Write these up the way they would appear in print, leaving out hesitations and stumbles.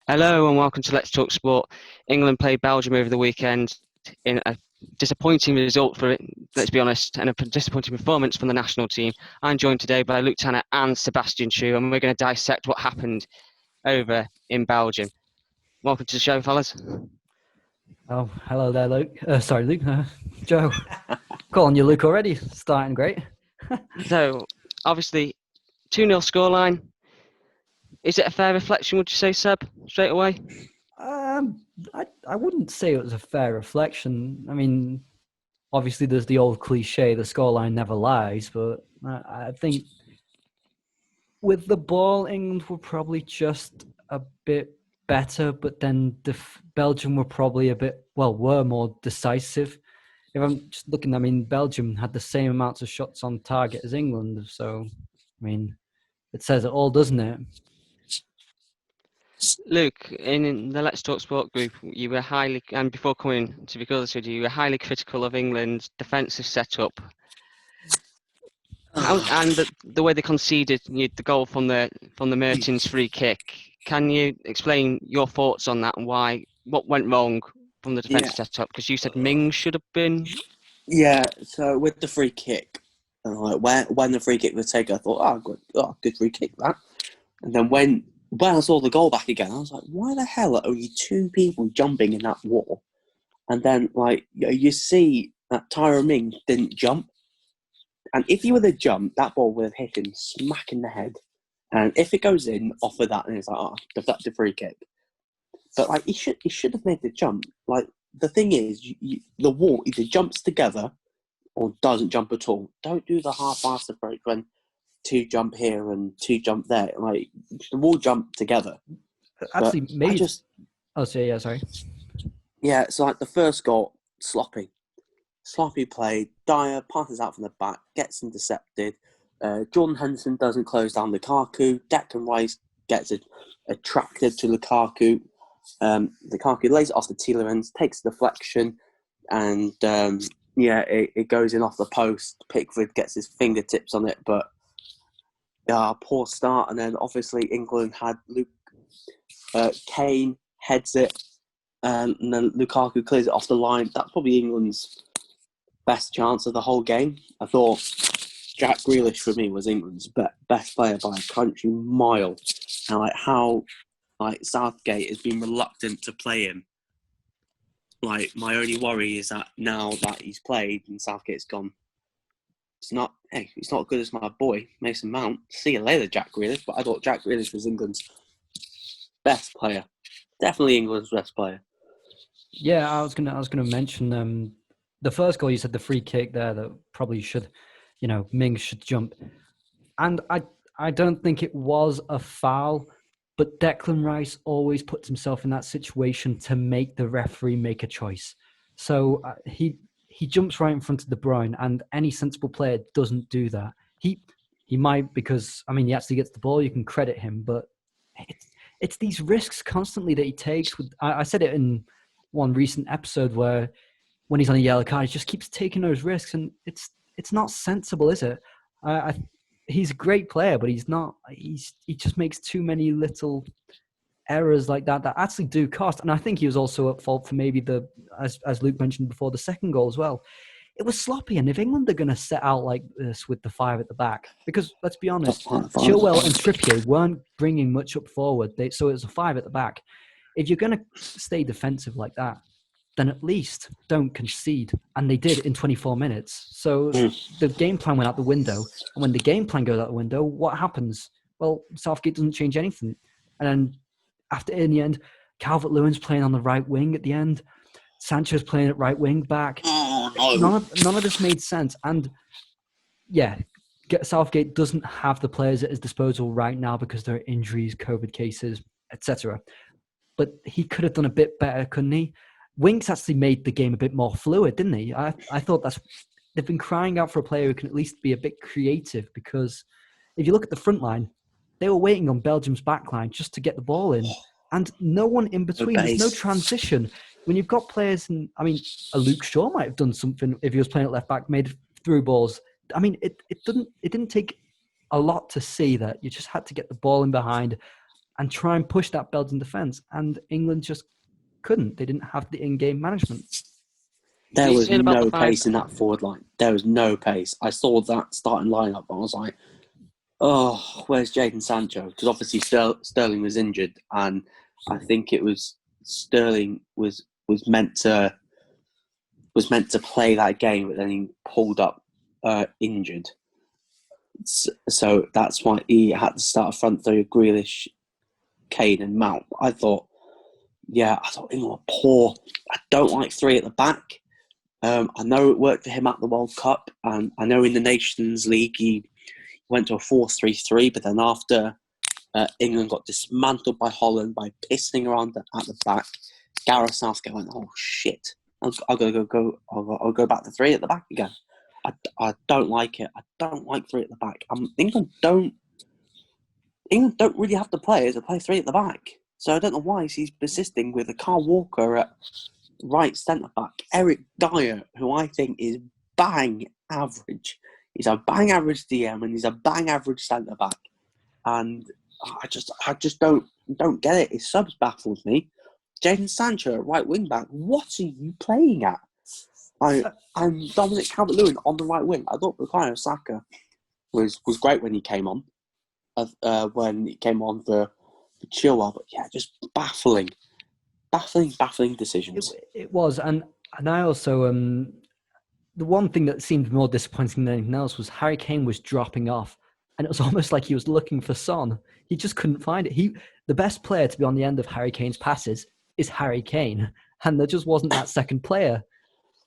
Hello and welcome to Let's Talk Sport. England played Belgium over the weekend in a disappointing result for it, let's be honest, and a disappointing performance from the national team. I'm joined today by Luke Tanner and Sebastian Chu, and we're going to dissect what happened over in Belgium. Welcome to the show, fellas. Oh, hello there, Luke. Sorry, Luke. Joe. Calling you Luke already. Starting great. So, obviously, 2-0 scoreline. Is it a fair reflection, would you say, Seb, straight away? I wouldn't say it was a fair reflection. I mean, obviously there's the old cliche, the scoreline never lies, but I think with the ball, England were probably just a bit better, but then Belgium were probably were more decisive. If I'm just looking, I mean, Belgium had the same amounts of shots on target as England, so, I mean, it says it all, doesn't it? Luke, in the Let's Talk Sport group, you were highly, and before coming to be honest with you were highly critical of England's defensive setup. And the way they conceded the goal from the Mertens free kick. Can you explain your thoughts on that and what went wrong from the defensive setup? Because you said Ming should have been. Yeah, so with the free kick, when the free kick was taken, I thought, good free kick that. And then when I saw the goal back again, I was like, why the hell are only two people jumping in that wall? And then you see that Tyrone Ming didn't jump, and if he would have jumped, that ball would have hit him smack in the head. And if it goes in off of that, and it's like, deflected free kick. But he should have made the jump. The thing is, the wall either jumps together or doesn't jump at all. Don't do the half-assed approach when two jump here and two jump there. The wall jump together. Actually, maybe. Sorry. Yeah, so the first goal, sloppy play. Dyer passes out from the back, gets intercepted. Jordan Henderson doesn't close down Lukaku. Declan Rice gets attracted to Lukaku. Lukaku lays it off the Tielemans, takes the deflection, and it goes in off the post. Pickford gets his fingertips on it, but poor start. And then obviously England had Kane heads it, and then Lukaku clears it off the line. That's probably England's best chance of the whole game. I thought Jack Grealish for me was England's best player by a country mile, and how Southgate has been reluctant to play him. My only worry is that now that he's played and Southgate's gone, he's not as good as my boy Mason Mount. See you later, Jack Grealish. But I thought Jack Grealish was England's best player, definitely England's best player. Yeah, I was gonna mention the first goal. You said the free kick there that probably should, Ming should jump, and I don't think it was a foul. But Declan Rice always puts himself in that situation to make the referee make a choice. So he jumps right in front of De Bruyne, and any sensible player doesn't do that. He might, because he actually gets the ball. You can credit him, but it's these risks constantly that he takes. I said it in one recent episode where when he's on a yellow card, he just keeps taking those risks, and it's not sensible, is it? He's a great player, but he's not. He just makes too many little errors like that actually do cost. And I think he was also at fault for maybe as Luke mentioned before, the second goal as well. It was sloppy, and if England are going to set out like this with the five at the back, because let's be honest, Chilwell and Trippier weren't bringing much up forward, so it was a five at the back. If you're going to stay defensive like that, then at least don't concede. And they did in 24 minutes. So the game plan went out the window. And when the game plan goes out the window, what happens? Well, Southgate doesn't change anything. And then in the end, Calvert-Lewin's playing on the right wing at the end. Sancho's playing at right wing back. None of this made sense. And yeah, Southgate doesn't have the players at his disposal right now because there are injuries, COVID cases, etc. But he could have done a bit better, couldn't he? Winks actually made the game a bit more fluid, didn't he? I thought they've been crying out for a player who can at least be a bit creative, because if you look at the front line, they were waiting on Belgium's back line just to get the ball in, and no one in between. There's no transition. When you've got players, a Luke Shaw might have done something if he was playing at left back, made through balls. It didn't take a lot to see that. You just had to get the ball in behind and try and push that Belgian defence. And England just couldn't. They didn't have the in-game management. There was saying about no the five- pace in that forward line. There was no pace. I saw that starting lineup and I was like, oh, where's Jadon Sancho? Because obviously Sterling was injured, and I think it was Sterling was meant to play that game, but then he pulled up injured. So that's why he had to start a front three of Grealish, Kane, and Mount. I thought England were poor. I don't like three at the back. I know it worked for him at the World Cup, and I know in the Nations League he went to a 4-3-3, but then after England got dismantled by Holland by pissing around at the back, Gareth Southgate went, "Oh shit, I'll go back to three at the back again." I don't like it. I don't like three at the back. England don't really have the players to play three at the back. So I don't know why he's persisting with a Carl Walker at right centre back, Eric Dyer, who I think is bang average. He's a bang average DM and he's a bang average centre back. And I just don't get it. His subs baffles me. Jadon Sancho at right wing back. What are you playing at? I'm Dominic Calvert-Lewin on the right wing. I thought Bukayo Saka was great when he came on. When he came on for Chilwell, but yeah, just baffling decisions. It was, and I also the one thing that seemed more disappointing than anything else was Harry Kane was dropping off, and it was almost like he was looking for Son. He just couldn't find it. The best player to be on the end of Harry Kane's passes is Harry Kane, and there just wasn't that second player.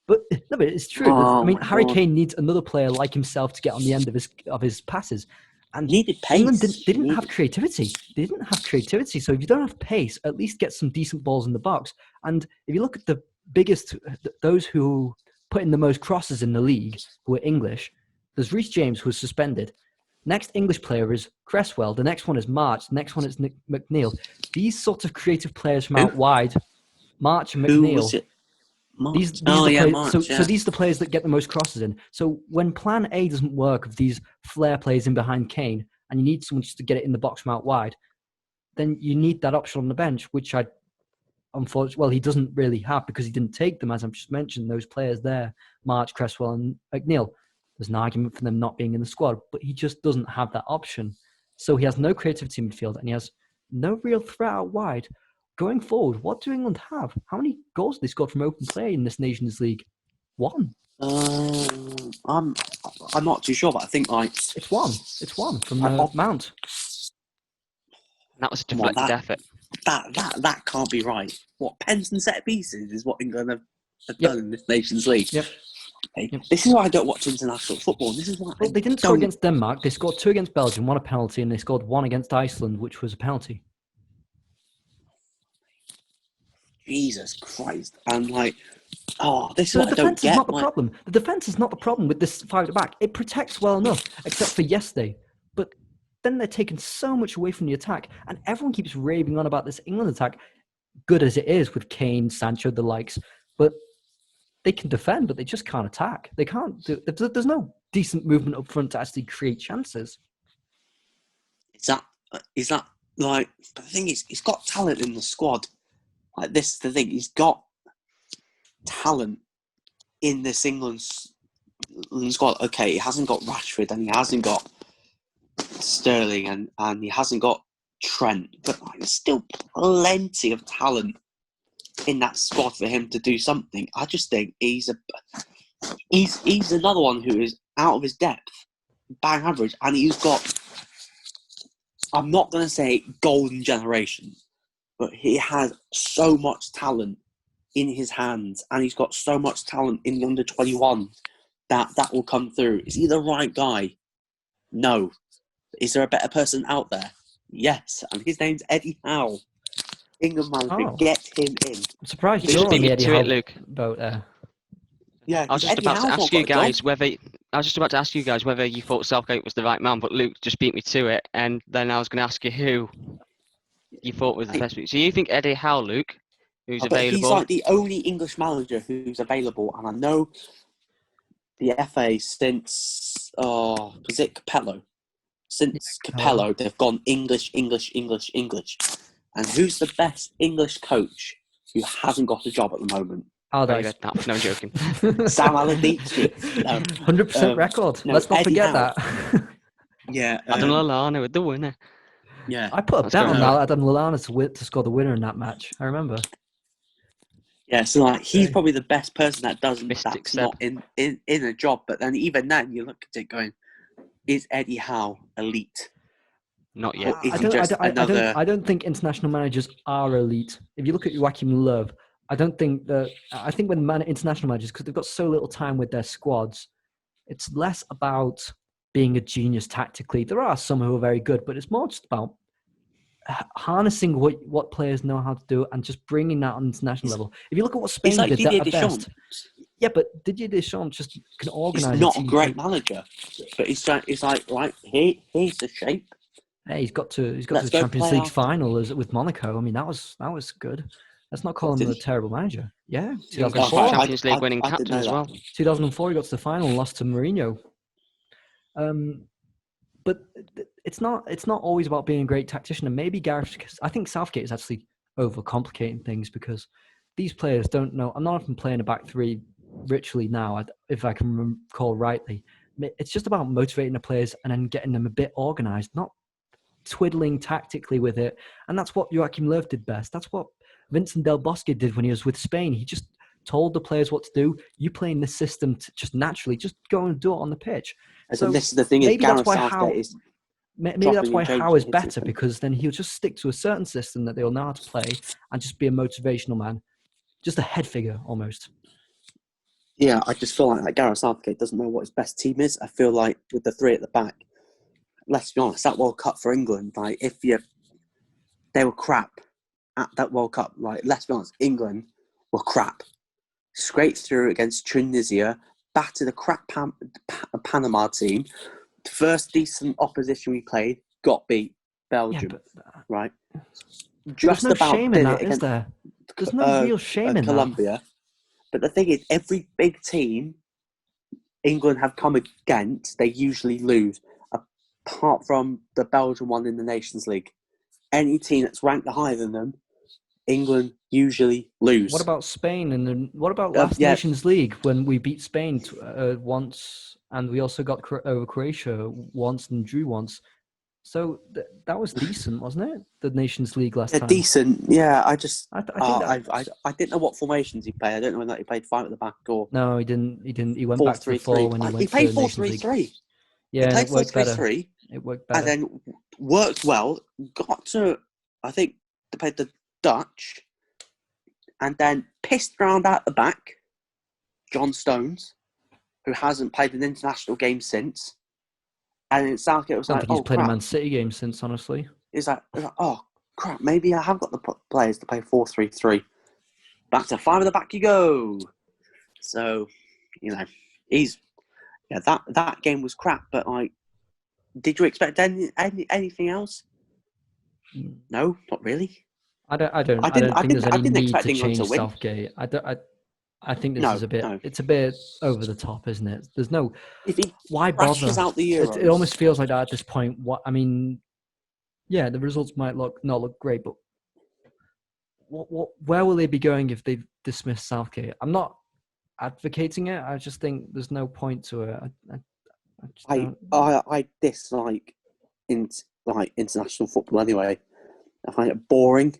But it's true. Harry Kane needs another player like himself to get on the end of his passes. And needed pace. England didn't have creativity. They didn't have creativity. So if you don't have pace, at least get some decent balls in the box. And if you look at those who put in the most crosses in the league, who are English, there's Reece James, who was suspended. Next English player is Cresswell. The next one is March. The next one is Nick McNeil. These sorts of creative players from out wide, March and McNeil. Who was it? These March, so these are the players that get the most crosses in. So when plan A doesn't work of these flair plays in behind Kane, and you need someone just to get it in the box from out wide, then you need that option on the bench, which he doesn't really have because he didn't take them, as I've just mentioned, those players there, March, Cresswell, and McNeil. There's an argument for them not being in the squad, but he just doesn't have that option. So he has no creativity in midfield, and he has no real threat out wide. Going forward, what do England have? How many goals have they scored from open play in this Nations League? One. I'm not too sure, but I think it's one. It's one from Mount. That was a deflected effort. That can't be right. What, pens and set pieces is what England have done in this Nations League. Yep. This is why I don't watch international football. This is why they didn't score against Denmark. They scored 2 against Belgium, 1 a penalty, and they scored 1 against Iceland, which was a penalty. Jesus Christ. I'm like, this is so what the defense is not the problem. The defense is not the problem with this 5 at the back. It protects well enough, except for yesterday. But then they're taking so much away from the attack, and everyone keeps raving on about this England attack, good as it is with Kane, Sancho, the likes. But they can defend, but they just can't attack. They can't. There's no decent movement up front to actually create chances. Is that like the thing is, he's got talent in the squad. Like, this is the thing. He's got talent in this England squad. Okay, he hasn't got Rashford and he hasn't got Sterling and he hasn't got Trent, but there's still plenty of talent in that squad for him to do something. I just think he's another one who is out of his depth, bang average, and he's got, I'm not going to say golden generation, but he has so much talent in his hands, and he's got so much talent in the under-21 that will come through. Is he the right guy? No. Is there a better person out there? Yes, and his name's Eddie Howe. England manager, get him in. I'm surprised you're on the Eddie Howe boat there. Yeah, I was just about to ask you guys whether you thought Southgate was the right man, but Luke just beat me to it, and then I was going to ask you who you thought was the best. So you think Eddie Howe, Luke, who's available? He's like the only English manager who's available, and I know the FA since was it Capello? since Capello, they've gone English. And who's the best English coach who hasn't got a job at the moment? Allardyce. No, I'm joking. Sam Allardyce. 100% record. no, Let's not Eddie forget Howe. that. Yeah. Adam Lallana with the winner. Yeah. I put a Let's bet go on for that Adam Lallana to score the winner in that match. I remember. Yeah, so like he's probably the best person that's Step. not in a job. But then even then, you look at it going, is Eddie Howe elite? Not yet. Or is he just another? I don't think international managers are elite. If you look at Joachim Löw, I think when international managers, because they've got so little time with their squads, it's less about being a genius tactically. There are some who are very good, but it's more just about harnessing what players know how to do and just bringing that on international level. If you look at what Spain like did Didier at Deschamps. best, yeah, but Didier Deschamps just can organise. He's not a great manager, but he's like right here's the shape. Hey, he's got to Let's the go Champions play League after. final with Monaco. I mean, that was good. Let's not call him a terrible manager. Yeah, English 2004. Champions League winning I didn't captain know as that. well. 2004, he got to the final and lost to Mourinho. But it's not always about being a great tactician. And maybe Gareth, because I think Southgate is actually overcomplicating things because these players don't know. I'm not even playing a back three ritually now, if I can recall rightly. It's just about motivating the players and then getting them a bit organised, not twiddling tactically with it. And that's what Joachim Löw did best. That's what Vincent Del Bosque did when he was with Spain. He just told the players what to do. You play in this system to just naturally just go and do it on the pitch. So this is the thing: is Gareth Southgate is maybe that's why Howe is better, because then he'll just stick to a certain system that they'll know how to play and just be a motivational man, just a head figure almost. Yeah, I just feel like Gareth Southgate doesn't know what his best team is. I feel like with the three at the back, let's be honest, that World Cup for England, like they were crap at that World Cup. Like, let's be honest, England were crap. Scraped through against Tunisia, battered a crap Panama team. The first decent opposition we played got beat Belgium, right? Just there's no shame in that, is there? There's no real shame in Colombia. that. But the thing is, every big team England have come against, they usually lose. Apart from the Belgian one in the Nations League, any team that's ranked higher than them, England usually lose. What about Spain? And what about last Nations League when we beat Spain once, and we also got over Croatia once and drew once? So that was decent, wasn't it? The Nations League last time. Decent, yeah. I didn't know what formations he played. I don't know whether he played 5 at the back or. No, he didn't. He went back to the 4 when he went. He played 4-3-3. Yeah, he played it worked better. 4-3-3. It worked better. And then worked well. Got to, I think, they played the Dutch, and then pissed around at the back. John Stones, who hasn't played an international game since. And then Southgate was like, he's played a Man City game since, honestly. He's like, oh, crap, maybe I have got the players to play 4-3-3. Back to 5 at the back you go. So, that game was crap, but, like, did you expect anything else? No, not really. I don't think there's any need to change Southgate. I think this is a bit. No. It's a bit over the top, isn't it? There's no. Why bother? Out the Euros. It almost feels like that at this point. Yeah, the results might not look great, but where will they be going if they dismiss Southgate? I'm not advocating it. I just think there's no point to it. I dislike international football anyway. I find it boring.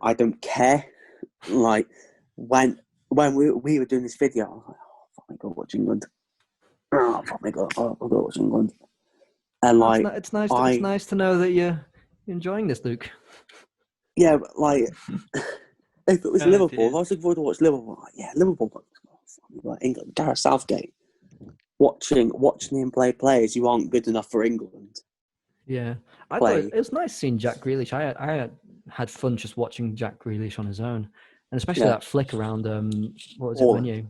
I don't care. Like when we were doing this video, I was like, oh, fuck my God, watch England. Oh, fuck my God, watch England. And it's nice to know that you're enjoying this, Luke. Yeah, like if it was Liverpool, if I was looking forward to watch Liverpool. Like, yeah, Liverpool, England, Gareth Southgate. Watching him play players who aren't good enough for England. Yeah, I thought it was nice seeing Jack Grealish. I had fun just watching Jack Grealish on his own, and especially that flick around. What was it, Menu?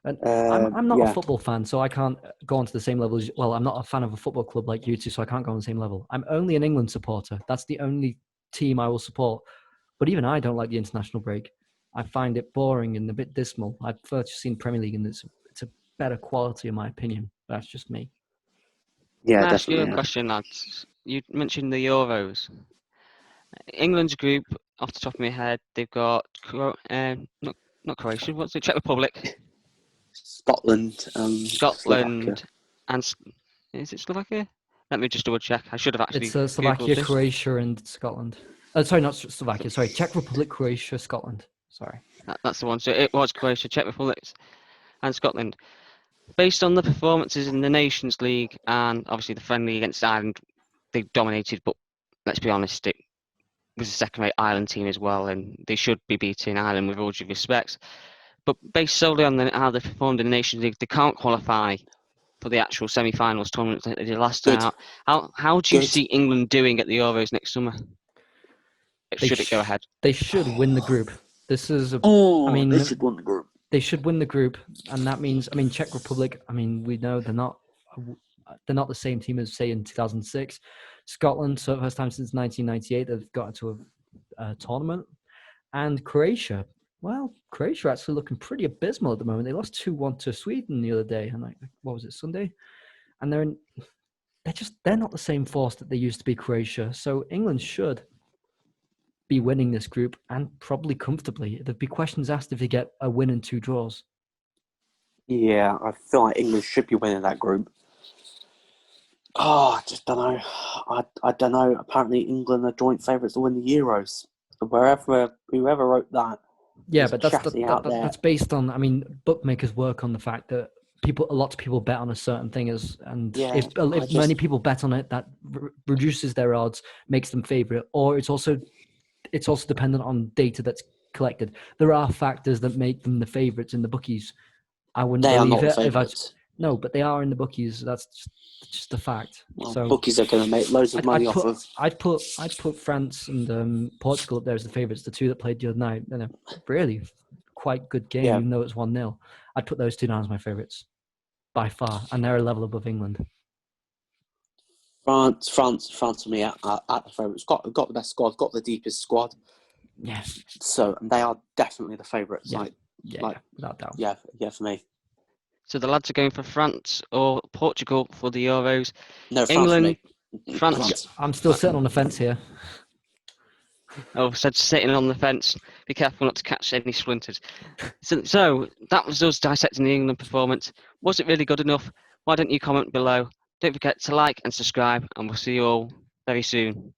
And I'm not a football fan, so I can't go on to the same level. Well, I'm not a fan of a football club like you two, so I can't go on the same level. I'm only an England supporter. That's the only team I will support. But even I don't like the international break. I find it boring and a bit dismal. I prefer to see Premier League, and it's a better quality in my opinion. That's just me. Yeah, Can I ask you definitely. a Yeah. question, lads? You mentioned the Euros. England's group, off the top of my head, they've got not Croatia. What's it? Czech Republic, Scotland, Slovakia. Scotland, and is it Slovakia? Let me just double check. I should have actually It's googled Slovakia, this. Croatia, and Scotland. Sorry, not Slovakia. Sorry, Czech Republic, Croatia, Scotland. Sorry. That's the one. So it was Croatia, Czech Republic, and Scotland. Based on the performances in the Nations League and obviously the friendly against Ireland, they dominated. But let's be honest, it was a second-rate Ireland team as well, and they should be beating Ireland with all due respect. But based solely on how they performed in the Nations League, they can't qualify for the actual semi-finals tournament that they did last time Good. out. How do you Good. see England doing at the Euros next summer? Should it go ahead? They should win the group. This is a. Oh, I mean, they should win the group. They should win the group, and that means, I mean, Czech Republic. I mean, we know they're not the same team as say in 2006. Scotland, so first time since 1998 they've got into a tournament, and Croatia. Well, Croatia are actually looking pretty abysmal at the moment. They lost 2-1 to Sweden the other day, and what was it, Sunday? And they're not the same force that they used to be, Croatia. So England should be winning this group, and probably comfortably. There'd be questions asked if they get a win and 2 draws. Yeah, I feel like England should be winning that group. Oh, I just don't know. I don't know. Apparently, England are joint favourites to win the Euros. Whoever wrote that. Yeah, is but chatty out there. that's based on. I mean, bookmakers work on the fact that lots of people bet on a certain thing, if many people bet on it, that reduces their odds, makes them favourite. Or it's also dependent on data that's collected. There are factors that make them the favourites in the bookies. I wouldn't They are believe not the it if favourites. no, but they are in the bookies. That's just a fact. Well, So bookies are going to make loads of money off of. I'd put France and Portugal up there as the favourites. The two that played the other night, and a really quite good game, Yeah. even though it's 1-0. I'd put those two down as my favourites by far, and they're a level above England. France for me at the favourites. Got the best squad, got the deepest squad. Yeah. So they are definitely the favourites. Yeah, without doubt. Yeah, for me. So the lads are going for France or Portugal for the Euros. No, France England, for me. France. I'm still sitting on the fence here. Oh, said sitting on the fence. Be careful not to catch any splinters. So that was us dissecting the England performance. Was it really good enough? Why don't you comment below? Don't forget to like and subscribe, and we'll see you all very soon.